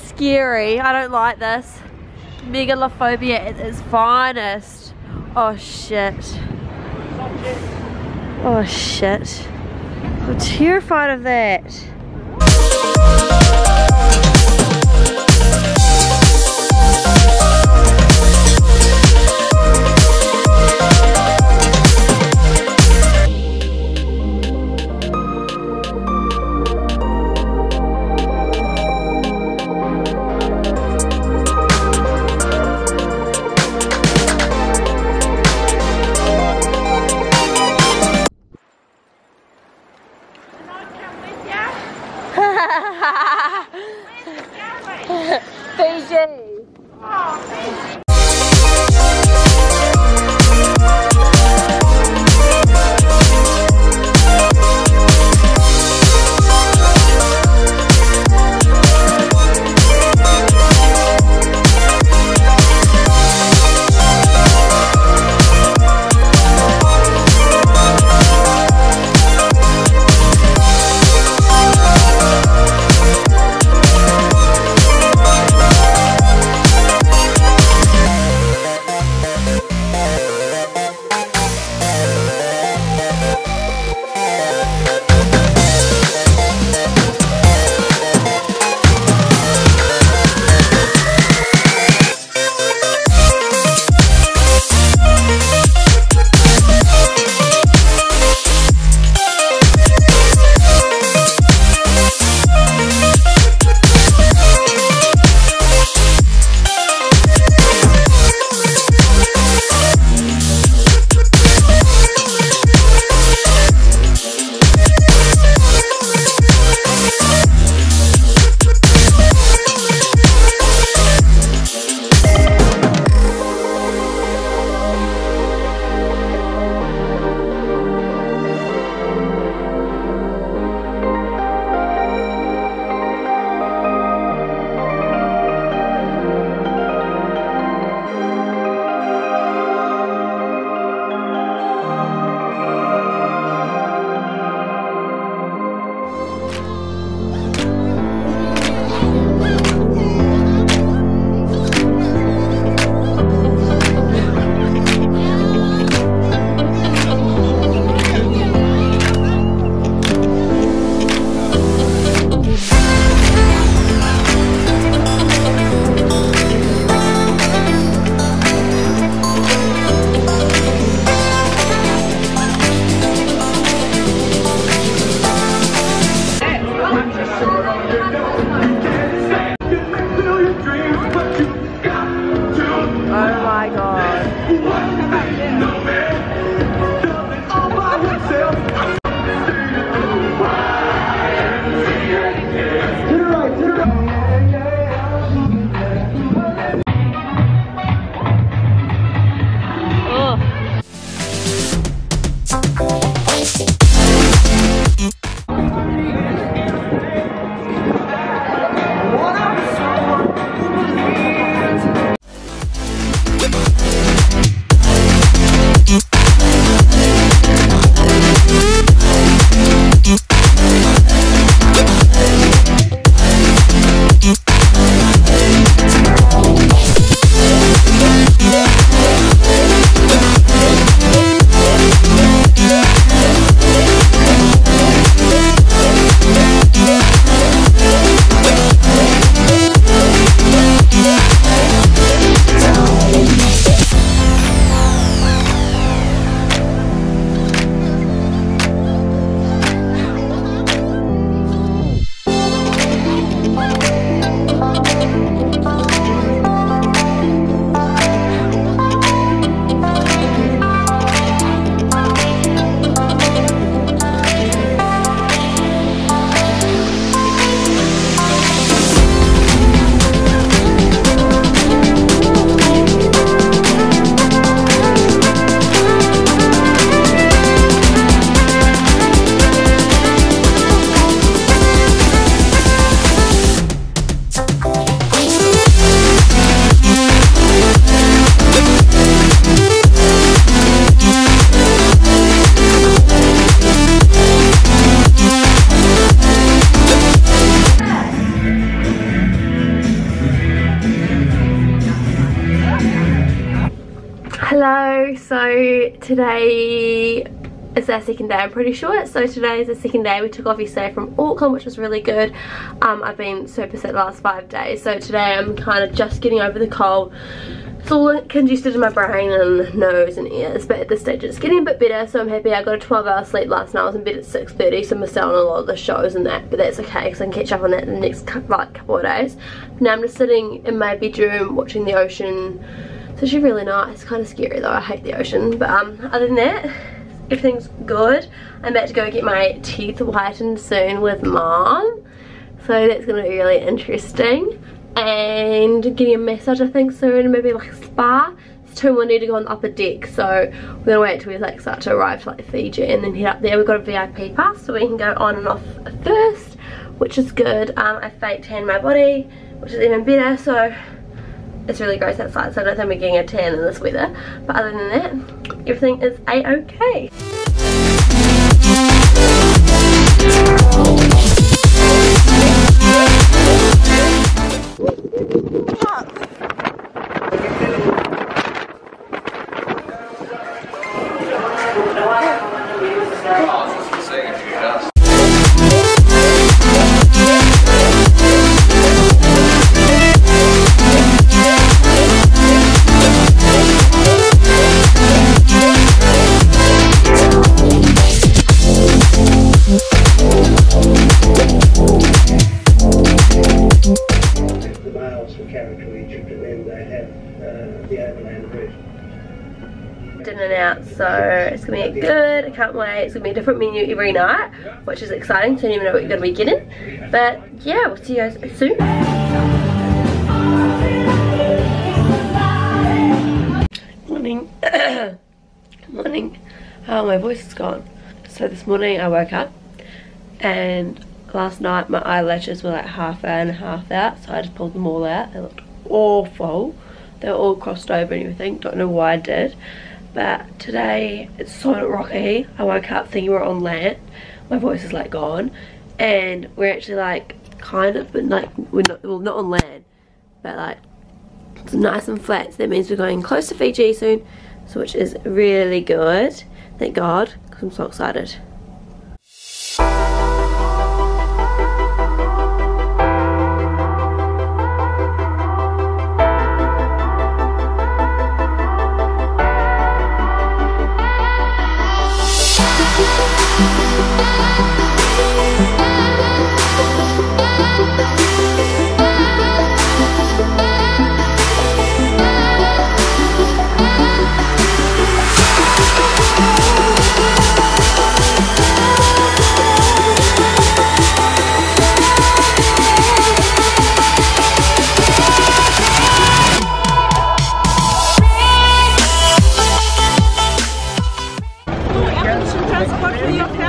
is scary. I don't like this. Megalophobia at its finest. Oh shit. Oh shit. I'm terrified of that. Fiji. Oh, Fiji. Hello, so today is our second day, I'm pretty sure. So today is the second day. We took off yesterday from Auckland, which was really good. I've been super sick the last 5 days, so today I'm kind of just getting over the cold. It's all congested in my brain and nose and ears, but at this stage it's getting a bit better, so I'm happy. I got a 12-hour sleep last night. I was in bed at 6:30, so missed out on a lot of the shows and that, but that's okay because I can catch up on that in the next couple of days. Now I'm just sitting in my bedroom watching the ocean. It's actually really nice. Kind of scary though, I hate the ocean, but other than that, everything's good. I'm about to go get my teeth whitened soon with Mom, so that's going to be really interesting. And getting a massage I think soon, maybe like a spa. It's too windy to go on the upper deck, so we're gonna wait till we like start to arrive to like Fiji and then head up there. We've got a VIP pass so we can go on and off first, which is good. I fake tan my body, which is even better, so it's really gross outside, so I don't think we're getting a tan in this weather, but other than that everything is a-okay. Dinner out, so it's gonna be good. I can't wait. It's gonna be a different menu every night, which is exciting, so you never know what you're gonna be getting. But yeah, we'll see you guys soon. Morning. Morning. Oh, my voice is gone. So this morning I woke up and last night my eyelashes were like half out and half out, so I just pulled them all out. They looked awful. They were all crossed over and everything. Don't know why I did. But today it's so rocky. I woke up thinking we're on land. My voice is like gone, and we're actually like kind of, but like we're not, well, not on land, but like it's nice and flat. So that means we're going close to Fiji soon, so which is really good. Thank God, because I'm so excited.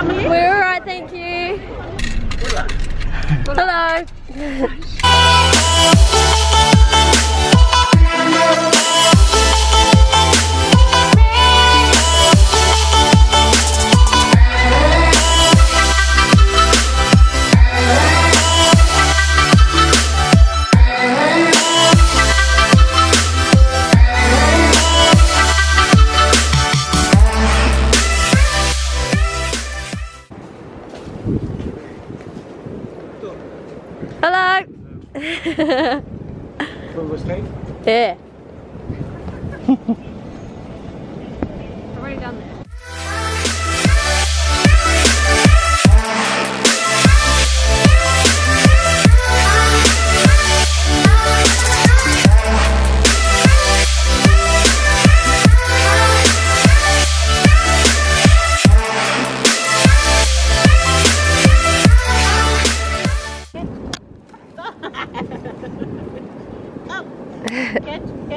We're alright, thank you. Hello. Hello. Yeah. I've already done that. Get.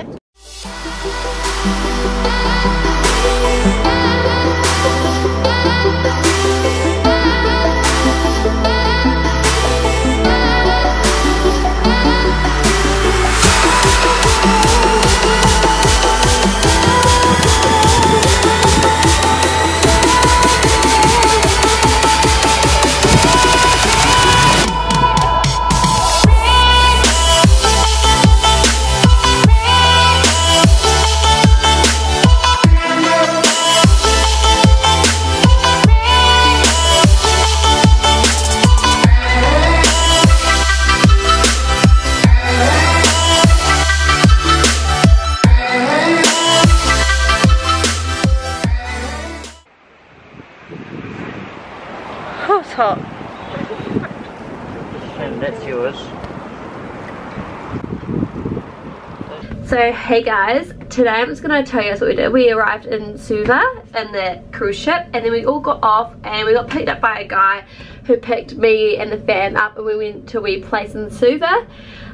So hey guys, today I'm just going to tell you guys what we did. We arrived in Kozah in the cruise ship, and then we all got off and we got picked up by a guy who picked me and the fam up, and we went to a wee place in Kozah.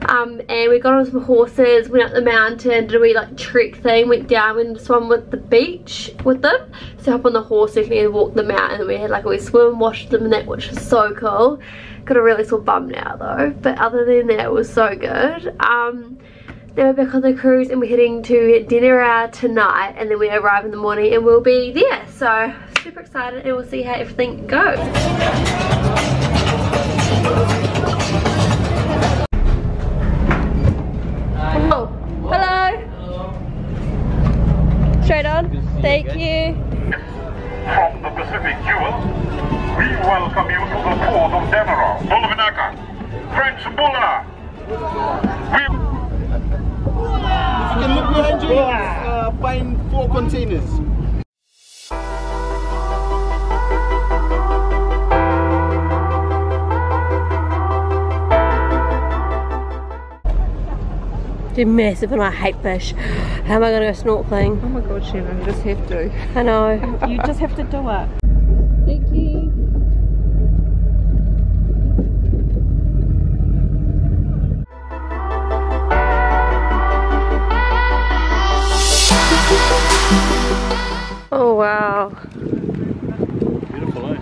And we got on some horses, went up the mountain, did a wee like trek thing, went down and swam with the beach with them. So hop on the horse, so you can either walk them out, and then we had like a wee swim, washed them and that, which was so cool. Got a really sore bum now though, but other than that it was so good. Then we're back on the cruise and we're heading to dinner tonight, and then we arrive in the morning and we'll be there. So super excited, and we'll see how everything goes. Oh, hello. Straight on. Thank you. From the Pacific Jewel, we welcome you to the port of Demerol, Bulvinaka, French Bulla. If you can look behind you, find 4 containers. They're massive and I hate fish. How am I going to go snorkeling? Oh my god, Shannon, you just have to. I know. You just have to do it. Thank you. Oh wow. Beautiful, eh?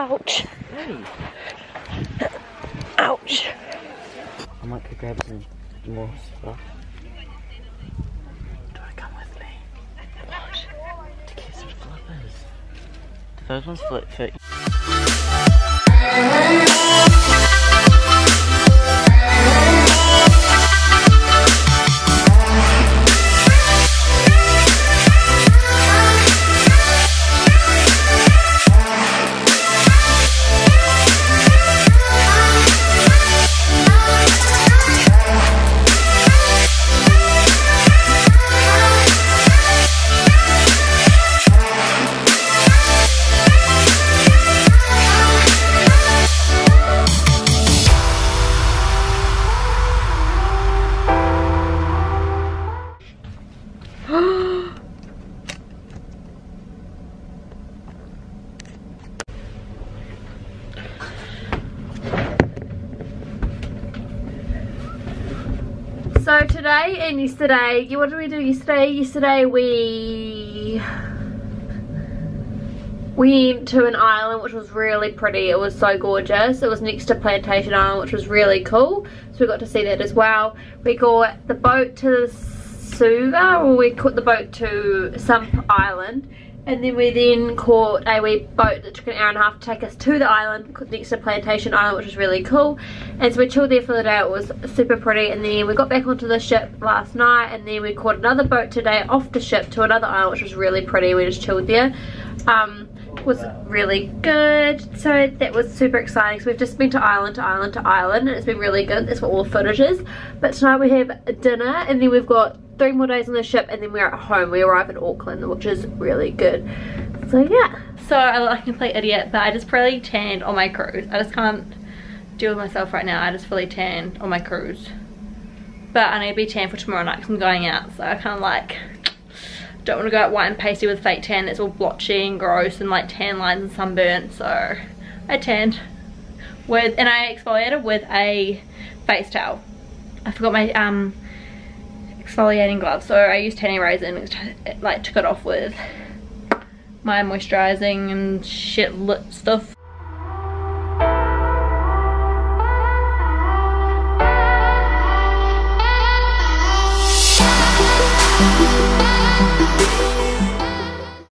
Ouch. Ouch. I might go grab some more stuff. Do I come with me? What? To get some flippers. Do those ones fit? So today and yesterday, what did we do yesterday? Yesterday we went to an island which was really pretty. It was so gorgeous. It was next to Plantation Island, which was really cool. So we got to see that as well. We got the boat to Kozah, or we caught the boat to some island. And then we then caught a wee boat that took an hour and a half to take us to the island next to Plantation Island, which was really cool. And so we chilled there for the day. It was super pretty. And then we got back onto the ship last night, and then we caught another boat today off the ship to another island, which was really pretty. We just chilled there. Was really good. So that was super exciting. So we've just been to island to island to island, and it's been really good. That's what all the footage is. But tonight we have dinner, and then we've got 3 more days on the ship, and then we're at home. We arrive in Auckland, which is really good. So yeah. So I look like a complete idiot, but I just fully tanned on my cruise. I just can't deal with myself right now. I just fully tanned on my cruise. But I need to be tan for tomorrow night because I'm going out. So I kind of like don't want to go out white and pasty with fake tan. That's all blotchy and gross and like tan lines and sunburnt. So I tanned with, and I exfoliated with a face towel. I forgot my exfoliating gloves, so I used tanning razor and like took it off with my moisturizing and shit lit stuff.